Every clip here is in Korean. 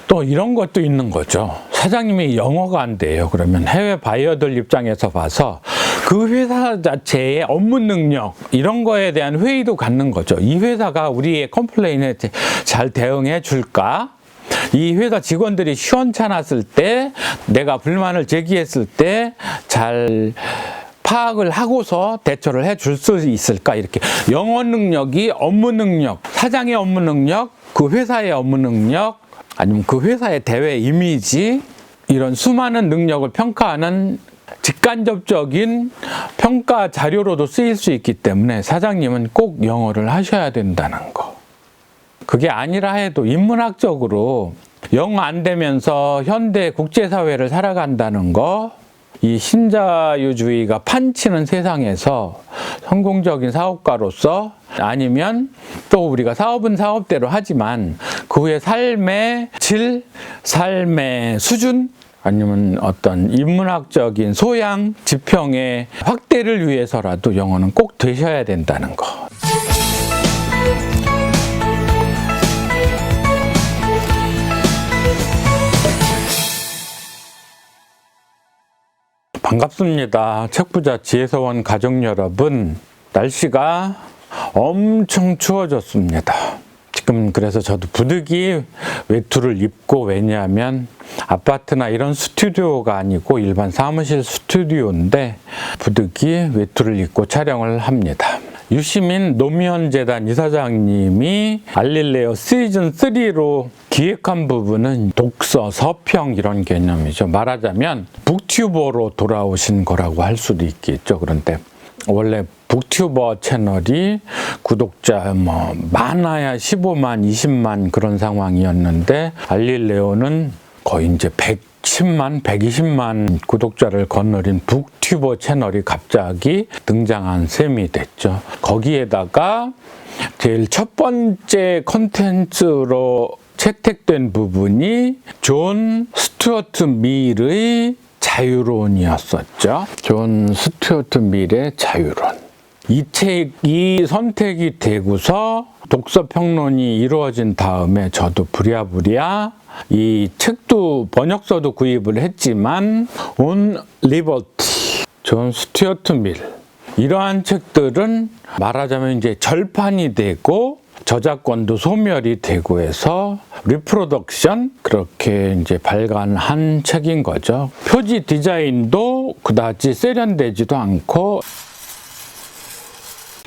또 이런 것도 있는 거죠. 사장님이 영어가 안 돼요. 그러면 해외 바이어들 입장에서 봐서 그 회사 자체의 업무 능력 이런 거에 대한 회의도 갖는 거죠. 이 회사가 우리의 컴플레인에 잘 대응해 줄까? 이 회사 직원들이 시원찮았을 때, 내가 불만을 제기했을 때 잘 파악을 하고서 대처를 해 줄 수 있을까? 이렇게 영어 능력이 업무 능력, 사장의 업무 능력, 그 회사의 업무 능력, 아니면 그 회사의 대외 이미지, 이런 수많은 능력을 평가하는 직간접적인 평가 자료로도 쓰일 수 있기 때문에 사장님은 꼭 영어를 하셔야 된다는 거. 그게 아니라 해도 인문학적으로 영어 안 되면서 현대 국제사회를 살아간다는 거, 이 신자유주의가 판치는 세상에서 성공적인 사업가로서, 아니면 또 우리가 사업은 사업대로 하지만 그 후에 삶의 질, 삶의 수준, 아니면 어떤 인문학적인 소양, 지평의 확대를 위해서라도 영어는 꼭 되셔야 된다는 거. 반갑습니다. 책부자 지혜서원 가족 여러분, 날씨가 엄청 추워졌습니다. 지금 그래서 저도 부득이 외투를 입고, 왜냐하면 아파트나 이런 스튜디오가 아니고 일반 사무실 스튜디오인데 부득이 외투를 입고 촬영을 합니다. 유시민 노무현 재단 이사장님이 알릴레오 시즌 3로 기획한 부분은 독서, 서평 이런 개념이죠. 말하자면 북튜버로 돌아오신 거라고 할 수도 있겠죠. 그런데 원래 북튜버 채널이 구독자 많아야 15만, 20만 그런 상황이었는데 알릴레오는 거의 이제 110만, 120만 구독자를 거느린 북튜버 채널이 갑자기 등장한 셈이 됐죠. 거기에다가 제일 첫 번째 콘텐츠로 채택된 부분이 존 스튜어트 밀의 자유론이었었죠. 존 스튜어트 밀의 자유론. 이 책이 선택이 되고서 독서 평론이 이루어진 다음에 저도 부랴부랴 이 책도 번역서도 구입을 했지만 On Liberty, 존 스튜어트 밀, 이러한 책들은 말하자면 이제 절판이 되고 저작권도 소멸이 되고 해서 리프로덕션, 그렇게 이제 발간한 책인 거죠. 표지 디자인도 그다지 세련되지도 않고,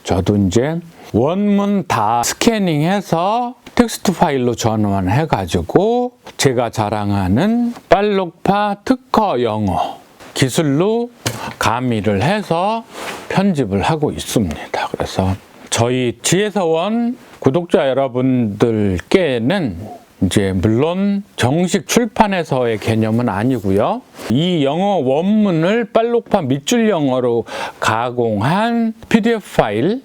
저도 이제 원문 다 스캐닝해서 텍스트 파일로 전환해가지고 제가 자랑하는 빨록파 특허 영어 기술로 가미를 해서 편집을 하고 있습니다. 그래서 저희 지혜서원 구독자 여러분들께는 이제 물론 정식 출판에서의 개념은 아니고요. 이 영어 원문을 빨록파 밑줄 영어로 가공한 PDF 파일을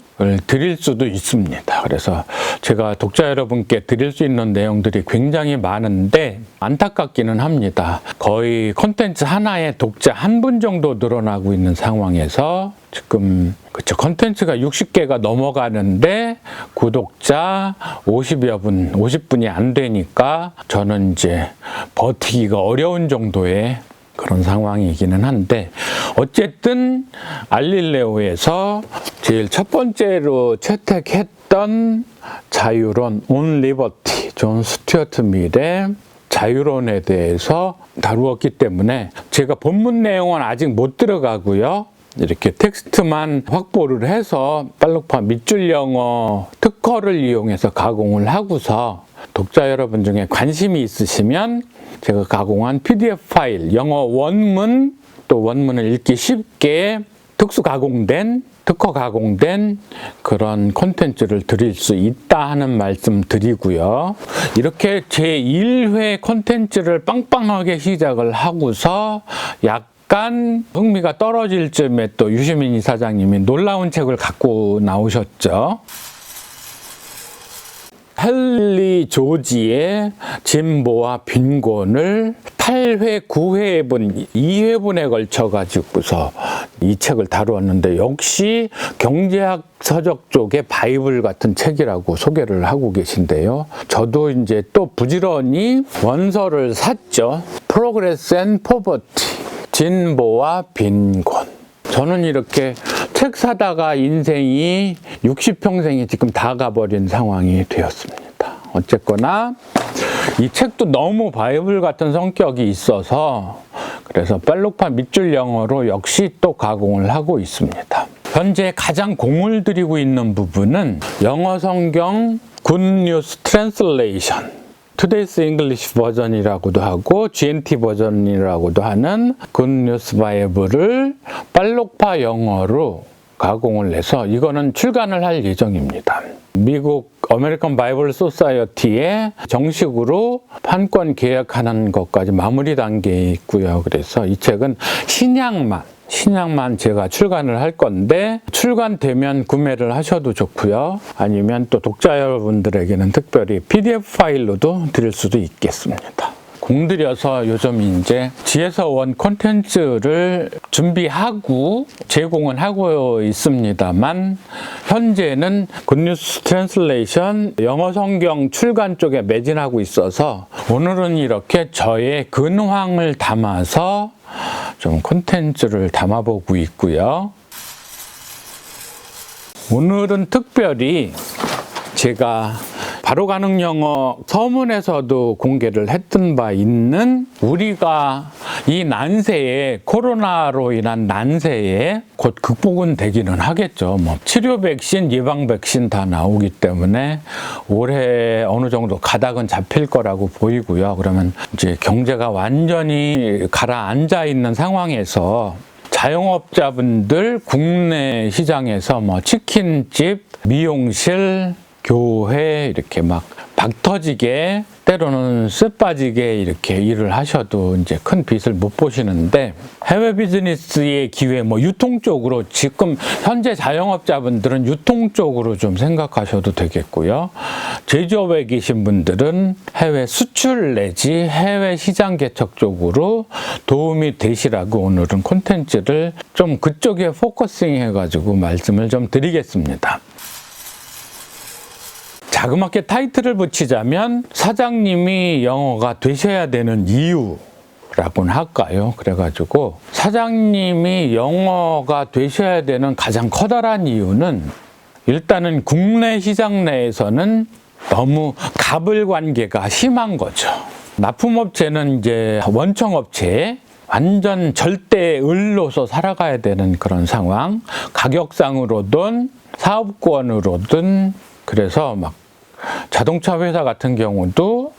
드릴 수도 있습니다. 그래서 제가 독자 여러분께 드릴 수 있는 내용들이 굉장히 많은데 안타깝기는 합니다. 거의 콘텐츠 하나에 독자 한 분 정도 늘어나고 있는 상황에서 지금 콘텐츠가 60개가 넘어가는데 구독자 50여 분, 50분이 안 되니까 저는 이제 버티기가 어려운 정도의 그런 상황이기는 한데, 어쨌든 알릴레오에서 제일 첫 번째로 채택했던 자유론 On Liberty, 존 스튜어트 밀의 자유론에 대해서 다루었기 때문에 제가 본문 내용은 아직 못 들어가고요. 이렇게 텍스트만 확보를 해서 빨록파 밑줄 영어 특허를 이용해서 가공을 하고서 독자 여러분 중에 관심이 있으시면 제가 가공한 PDF 파일, 영어 원문, 또 원문을 읽기 쉽게 특수 가공된, 특허 가공된 그런 콘텐츠를 드릴 수 있다 하는 말씀 드리고요. 이렇게 제1회 콘텐츠를 빵빵하게 시작을 하고서 약간 흥미가 떨어질 쯤에 또 유시민 이사장님이 놀라운 책을 갖고 나오셨죠. 헨리 조지의 진보와 빈곤을 8회, 9회분, 2회분에 걸쳐 가지고서 이 책을 다루었는데 역시 경제학 서적 쪽의 바이블 같은 책이라고 소개를 하고 계신데요. 저도 이제 또 부지런히 원서를 샀죠. Progress and Poverty, 진보와 빈곤. 저는 이렇게 책 사다가 인생이 60평생이 지금 다 가버린 상황이 되었습니다. 어쨌거나 이 책도 너무 바이블 같은 성격이 있어서 그래서 빨록파 밑줄 영어로 역시 또 가공을 하고 있습니다. 현재 가장 공을 들이고 있는 부분은 영어 성경 굿뉴스 트랜슬레이션, Today's English 버전이라고도 하고 GNT 버전이라고도 하는 굿뉴스 바이블을 빨록파 영어로 가공을 해서 이거는 출간을 할 예정입니다. 미국 아메리칸 바이블 소사이어티에 정식으로 판권 계약하는 것까지 마무리 단계에 있고요. 그래서 이 책은 신약만 제가 출간을 할 건데 출간되면 구매를 하셔도 좋고요. 아니면 또 독자 여러분들에게는 특별히 PDF 파일로도 드릴 수도 있겠습니다. 공들여서 요즘 이제 지에서 원 콘텐츠를 준비하고 제공은 하고 있습니다만 현재는 굿뉴스 트랜슬레이션 영어 성경 출간 쪽에 매진하고 있어서 오늘은 이렇게 저의 근황을 담아서 좀 콘텐츠를 담아보고 있고요. 오늘은 특별히 제가 바로 가능 영어 서문에서도 공개를 했던 바 있는 우리가 이 난세에 코로나로 인한 난세에 곧 극복은 되기는 하겠죠. 뭐 치료 백신, 예방 백신 다 나오기 때문에 올해 어느 정도 가닥은 잡힐 거라고 보이고요. 그러면 이제 경제가 완전히 가라앉아 있는 상황에서 자영업자분들 국내 시장에서 뭐 치킨집, 미용실, 교회 이렇게 막 박터지게 때로는 쎄빠지게 이렇게 일을 하셔도 이제 큰 빚을 못 보시는데 해외 비즈니스의 기회 뭐 유통 쪽으로 지금 현재 자영업자분들은 유통 쪽으로 좀 생각하셔도 되겠고요. 제조업에 계신 분들은 해외 수출 내지 해외 시장 개척 쪽으로 도움이 되시라고 오늘은 콘텐츠를 좀 그쪽에 포커싱 해가지고 말씀을 좀 드리겠습니다. 자그맣게 타이틀을 붙이자면 사장님이 영어가 되셔야 되는 이유라고는 할까요? 그래가지고 사장님이 영어가 되셔야 되는 가장 커다란 이유는 일단은 국내 시장 내에서는 너무 갑을 관계가 심한 거죠. 납품업체는 이제 원청업체 완전 절대 을로서 살아가야 되는 그런 상황, 가격상으로든 사업권으로든. 그래서 막 자동차 회사 같은 경우도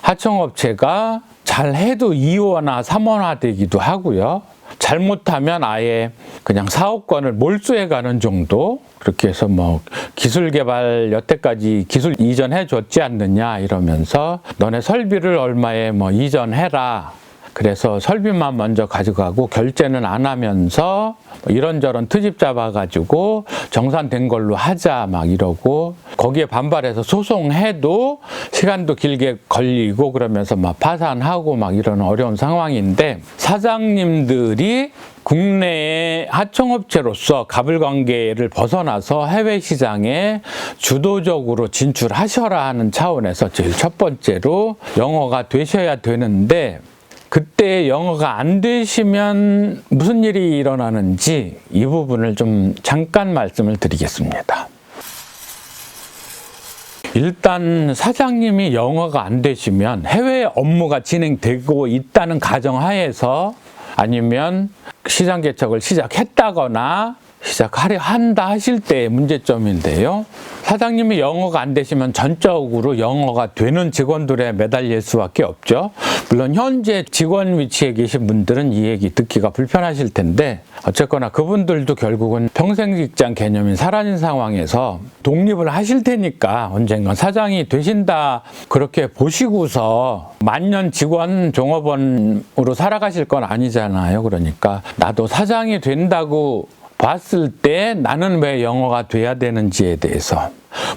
하청업체가 잘 해도 2호나 3호나 되기도 하고요. 잘못하면 아예 그냥 사업권을 몰수해 가는 정도. 그렇게 해서 뭐 기술 개발 여태까지 기술 이전해 줬지 않느냐 이러면서 너네 설비를 얼마에 뭐 이전해라. 그래서 설비만 먼저 가져가고 결제는 안 하면서 이런저런 트집 잡아가지고 정산된 걸로 하자 막 이러고 거기에 반발해서 소송해도 시간도 길게 걸리고 그러면서 막 파산하고 막 이런 어려운 상황인데 사장님들이 국내의 하청업체로서 갑을관계를 벗어나서 해외 시장에 주도적으로 진출하셔라 하는 차원에서 제일 첫 번째로 영어가 되셔야 되는데 그때 영어가 안 되시면 무슨 일이 일어나는지 이 부분을 좀 잠깐 말씀을 드리겠습니다. 일단 사장님이 영어가 안 되시면 해외 업무가 진행되고 있다는 가정하에서 아니면 시장 개척을 시작했다거나 시작하려 한다 하실 때의 문제점인데요. 사장님이 영어가 안 되시면 전적으로 영어가 되는 직원들에 매달릴 수밖에 없죠. 물론 현재 직원 위치에 계신 분들은 이 얘기 듣기가 불편하실 텐데 어쨌거나 그분들도 결국은 평생 직장 개념이 사라진 상황에서 독립을 하실 테니까 언젠간 사장이 되신다 그렇게 보시고서 만년 직원 종업원으로 살아가실 건 아니잖아요. 그러니까 나도 사장이 된다고 봤을 때 나는 왜 영어가 돼야 되는지에 대해서,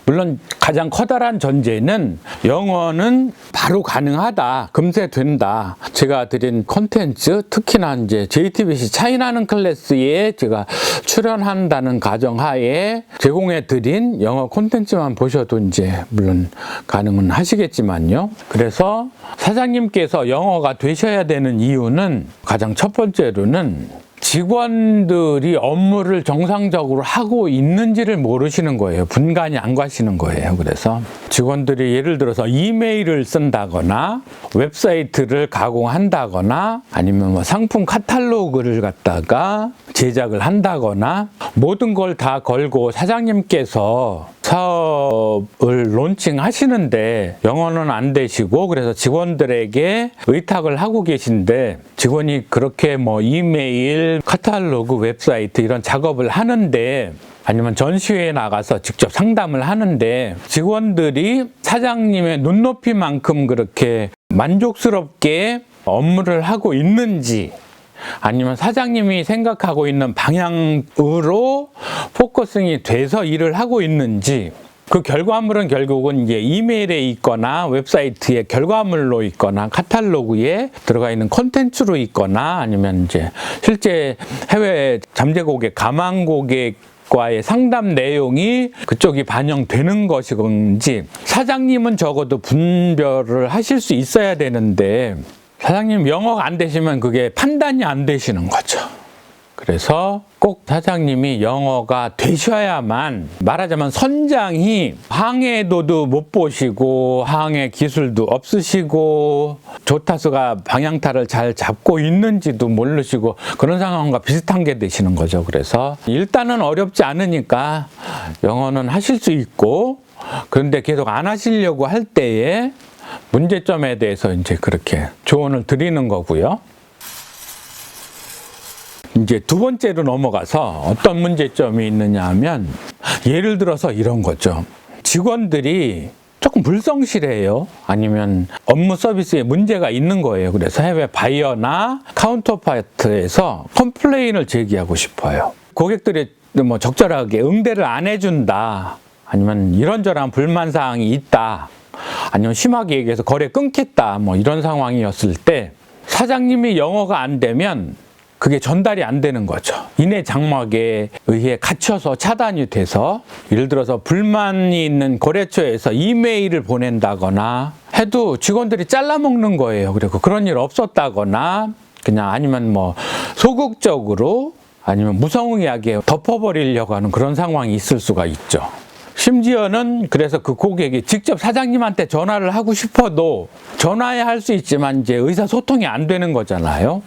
물론 가장 커다란 전제는 영어는 바로 가능하다, 금세 된다. 제가 드린 콘텐츠, 특히나 이제 JTBC 차이나는 클래스에 제가 출연한다는 가정하에 제공해 드린 영어 콘텐츠만 보셔도 이제 물론 가능은 하시겠지만요. 그래서 사장님께서 영어가 되셔야 되는 이유는 가장 첫 번째로는 직원들이 업무를 정상적으로 하고 있는지를 모르시는 거예요. 분간이 안 가시는 거예요. 그래서 직원들이 예를 들어서 이메일을 쓴다거나 웹사이트를 가공한다거나 아니면 뭐 상품 카탈로그를 갖다가 제작을 한다거나 모든 걸 다 걸고 사장님께서 사업을 론칭하시는데 영어는 안 되시고, 그래서 직원들에게 의탁을 하고 계신데 직원이 그렇게 뭐 이메일, 카탈로그, 웹사이트 이런 작업을 하는데, 아니면 전시회에 나가서 직접 상담을 하는데 직원들이 사장님의 눈높이만큼 그렇게 만족스럽게 업무를 하고 있는지, 아니면 사장님이 생각하고 있는 방향으로 포커싱이 돼서 일을 하고 있는지, 그 결과물은 결국은 이제 이메일에 있거나 웹사이트에 결과물로 있거나 카탈로그에 들어가 있는 콘텐츠로 있거나 아니면 이제 실제 해외 잠재 고객, 가망 고객과의 상담 내용이 그쪽이 반영되는 것인지, 사장님은 적어도 분별을 하실 수 있어야 되는데 사장님 영어가 안 되시면 그게 판단이 안 되시는 거죠. 그래서 꼭 사장님이 영어가 되셔야만, 말하자면 선장이 항해도도 못 보시고 항해 기술도 없으시고 조타수가 방향타를 잘 잡고 있는지도 모르시고 그런 상황과 비슷한 게 되시는 거죠. 그래서 일단은 어렵지 않으니까 영어는 하실 수 있고, 그런데 계속 안 하시려고 할 때에 문제점에 대해서 이제 그렇게 조언을 드리는 거고요. 이제 두 번째로 넘어가서 어떤 문제점이 있느냐 하면, 예를 들어서 이런 거죠. 직원들이 조금 불성실해요. 아니면 업무 서비스에 문제가 있는 거예요. 그래서 해외 바이어나 카운터파트에서 컴플레인을 제기하고 싶어요. 고객들이 뭐 적절하게 응대를 안 해준다, 아니면 이런저런 불만사항이 있다, 아니면 심하게 얘기해서 거래 끊겠다, 뭐 이런 상황이었을 때 사장님이 영어가 안 되면 그게 전달이 안 되는 거죠. 인해 장막에 의해 갇혀서 차단이 돼서, 예를 들어서 불만이 있는 거래처에서 이메일을 보낸다거나 해도 직원들이 잘라먹는 거예요. 그리고 그런 일 없었다거나, 그냥 아니면 뭐 소극적으로 아니면 무성의하게 덮어버리려고 하는 그런 상황이 있을 수가 있죠. 심지어는 그래서 그 고객이 직접 사장님한테 전화를 하고 싶어도 전화해야 할 수 있지만 이제 의사소통이 안 되는 거잖아요.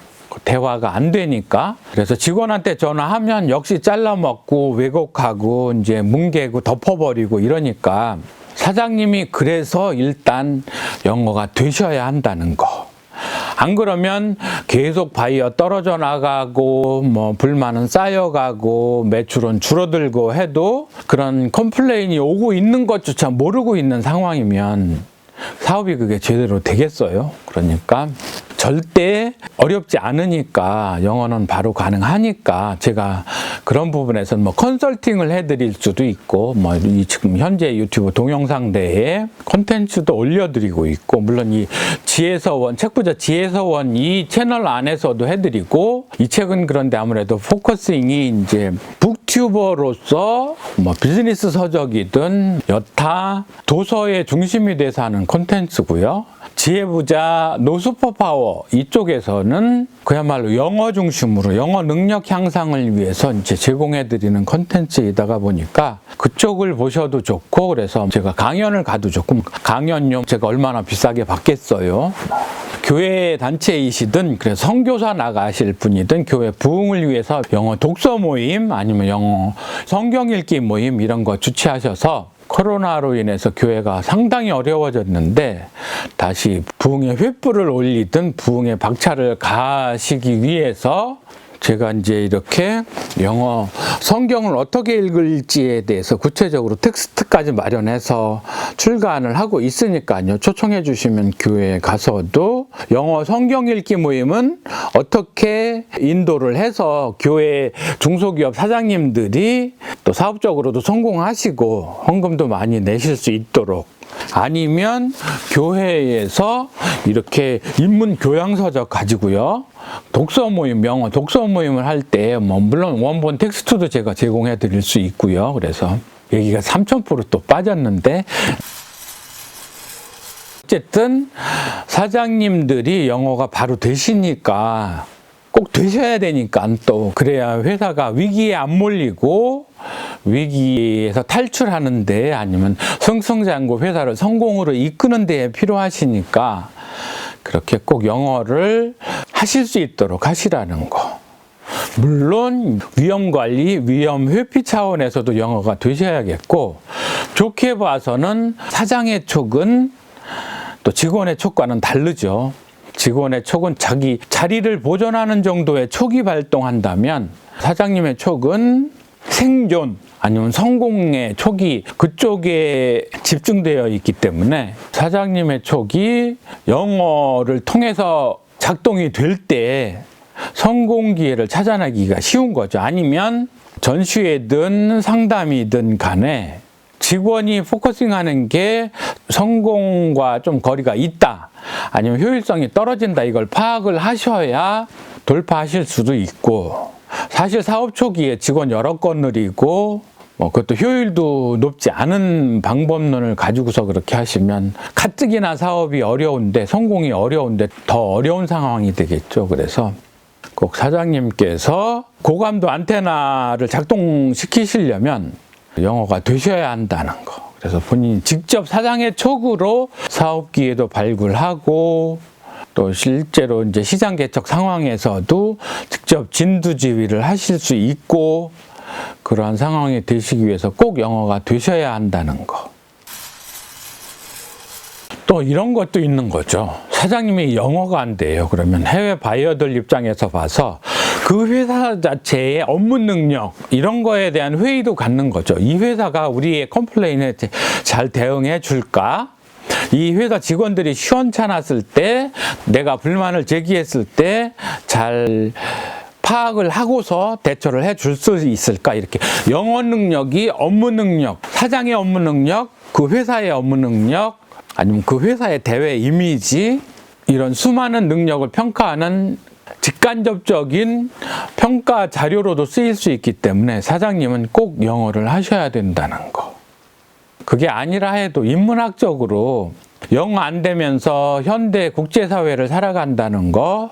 대화가 안 되니까. 그래서 직원한테 전화하면 역시 잘라먹고 왜곡하고 이제 뭉개고 덮어버리고 이러니까 사장님이 그래서 일단 영어가 되셔야 한다는 거. 안 그러면 계속 바이어 떨어져 나가고 뭐 불만은 쌓여가고 매출은 줄어들고 해도 그런 컴플레인이 오고 있는 것조차 모르고 있는 상황이면 사업이 그게 제대로 되겠어요? 그러니까 절대 어렵지 않으니까, 영어는 바로 가능하니까 제가 그런 부분에서는 뭐 컨설팅을 해드릴 수도 있고, 뭐 이 지금 현재 유튜브 동영상 대에 콘텐츠도 올려드리고 있고, 물론 이 지혜서원, 책부자 지혜서원 이 채널 안에서도 해드리고, 이 책은 그런데 아무래도 포커싱이 이제 북튜버로서 뭐 비즈니스 서적이든 여타 도서의 중심이 돼서 하는 콘텐츠고요. 지혜부자 노슈퍼파워 이쪽에서는 그야말로 영어 중심으로 영어 능력 향상을 위해서 이제 제공해드리는 콘텐츠이다가 보니까 그쪽을 보셔도 좋고, 그래서 제가 강연을 가도 좋고, 강연료 제가 얼마나 비싸게 받겠어요. 교회 단체이시든 그래서 선교사 나가실 분이든 교회 부흥을 위해서 영어 독서 모임 아니면 영어 성경 읽기 모임 이런 거 주최하셔서, 코로나로 인해서 교회가 상당히 어려워졌는데 다시 부흥의 횃불을 올리든 부흥의 박차를 가시기 위해서 제가 이제 이렇게 영어 성경을 어떻게 읽을지에 대해서 구체적으로 텍스트까지 마련해서 출간을 하고 있으니까요. 초청해 주시면 교회에 가서도 영어 성경 읽기 모임은 어떻게 인도를 해서 교회 중소기업 사장님들이 또 사업적으로도 성공하시고 헌금도 많이 내실 수 있도록, 아니면 교회에서 이렇게 인문 교양서적 가지고요, 독서 모임, 영어 독서 모임을 할 때 물론 원본 텍스트도 제가 제공해 드릴 수 있고요. 그래서 여기가 3000% 또 빠졌는데, 어쨌든 사장님들이 영어가 바로 되시니까 꼭 되셔야 되니까, 또 그래야 회사가 위기에 안 몰리고 위기에서 탈출하는데, 아니면 승승장구 회사를 성공으로 이끄는 데에 필요하시니까 그렇게 꼭 영어를 하실 수 있도록 하시라는 거. 물론 위험관리, 위험회피 차원에서도 영어가 되셔야겠고, 좋게 봐서는 사장의 촉은 또 직원의 촉과는 다르죠. 직원의 촉은 자기 자리를 보존하는 정도의 촉이 발동한다면, 사장님의 촉은 생존 아니면 성공의 촉이 그쪽에 집중되어 있기 때문에, 사장님의 촉이 영어를 통해서 작동이 될 때 성공 기회를 찾아내기가 쉬운 거죠. 아니면 전시회든 상담이든 간에 직원이 포커싱하는 게 성공과 좀 거리가 있다, 아니면 효율성이 떨어진다, 이걸 파악을 하셔야 돌파하실 수도 있고, 사실 사업 초기에 직원 여러 건을이고 그것도 효율도 높지 않은 방법론을 가지고서 그렇게 하시면 가뜩이나 사업이 어려운데, 성공이 어려운데 더 어려운 상황이 되겠죠. 그래서 꼭 사장님께서 고감도 안테나를 작동시키시려면 영어가 되셔야 한다는 거. 그래서 본인이 직접 사장의 촉으로 사업 기회도 발굴하고, 또 실제로 이제 시장 개척 상황에서도 직접 진두지휘를 하실 수 있고, 그러한 상황이 되시기 위해서 꼭 영어가 되셔야 한다는 거. 또 이런 것도 있는 거죠. 사장님이 영어가 안 돼요. 그러면 해외 바이어들 입장에서 봐서 그 회사 자체의 업무 능력, 이런 거에 대한 회의도 갖는 거죠. 이 회사가 우리의 컴플레인에 잘 대응해 줄까? 이 회사 직원들이 시원찮았을 때, 내가 불만을 제기했을 때 잘 파악을 하고서 대처를 해 줄 수 있을까? 이렇게 영어 능력이 업무 능력, 사장의 업무 능력, 그 회사의 업무 능력, 아니면 그 회사의 대외 이미지, 이런 수많은 능력을 평가하는 직간접적인 평가 자료로도 쓰일 수 있기 때문에 사장님은 꼭 영어를 하셔야 된다는 거. 그게 아니라 해도 인문학적으로 영어 안 되면서 현대 국제사회를 살아간다는 거,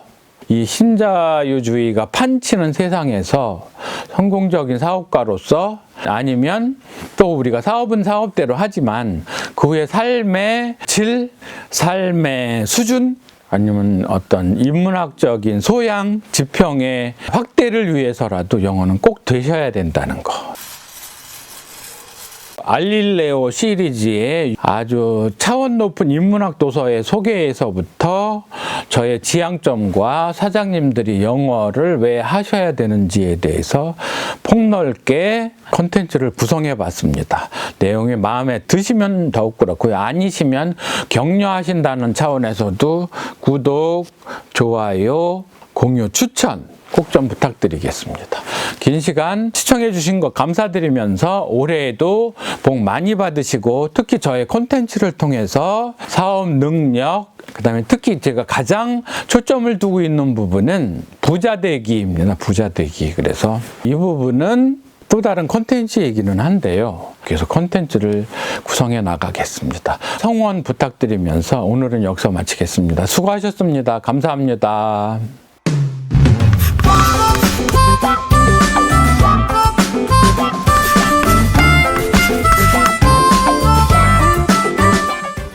이 신자유주의가 판치는 세상에서 성공적인 사업가로서, 아니면 또 우리가 사업은 사업대로 하지만 그 후에 삶의 질, 삶의 수준, 아니면 어떤 인문학적인 소양, 지평의 확대를 위해서라도 영어는 꼭 되셔야 된다는 거. 알릴레오 시리즈의 아주 차원 높은 인문학 도서의 소개에서부터 저의 지향점과 사장님들이 영어를 왜 하셔야 되는지에 대해서 폭넓게 콘텐츠를 구성해 봤습니다. 내용이 마음에 드시면 더욱 그렇고요. 아니시면 격려하신다는 차원에서도 구독, 좋아요, 공유, 추천 꼭 좀 부탁드리겠습니다. 긴 시간 시청해 주신 것 감사드리면서 올해에도 복 많이 받으시고, 특히 저의 콘텐츠를 통해서 사업 능력, 그 다음에 특히 제가 가장 초점을 두고 있는 부분은 부자되기입니다. 부자되기. 그래서 이 부분은 또 다른 콘텐츠 얘기는 한데요. 그래서 콘텐츠를 구성해 나가겠습니다. 성원 부탁드리면서 오늘은 여기서 마치겠습니다. 수고하셨습니다. 감사합니다. Bye.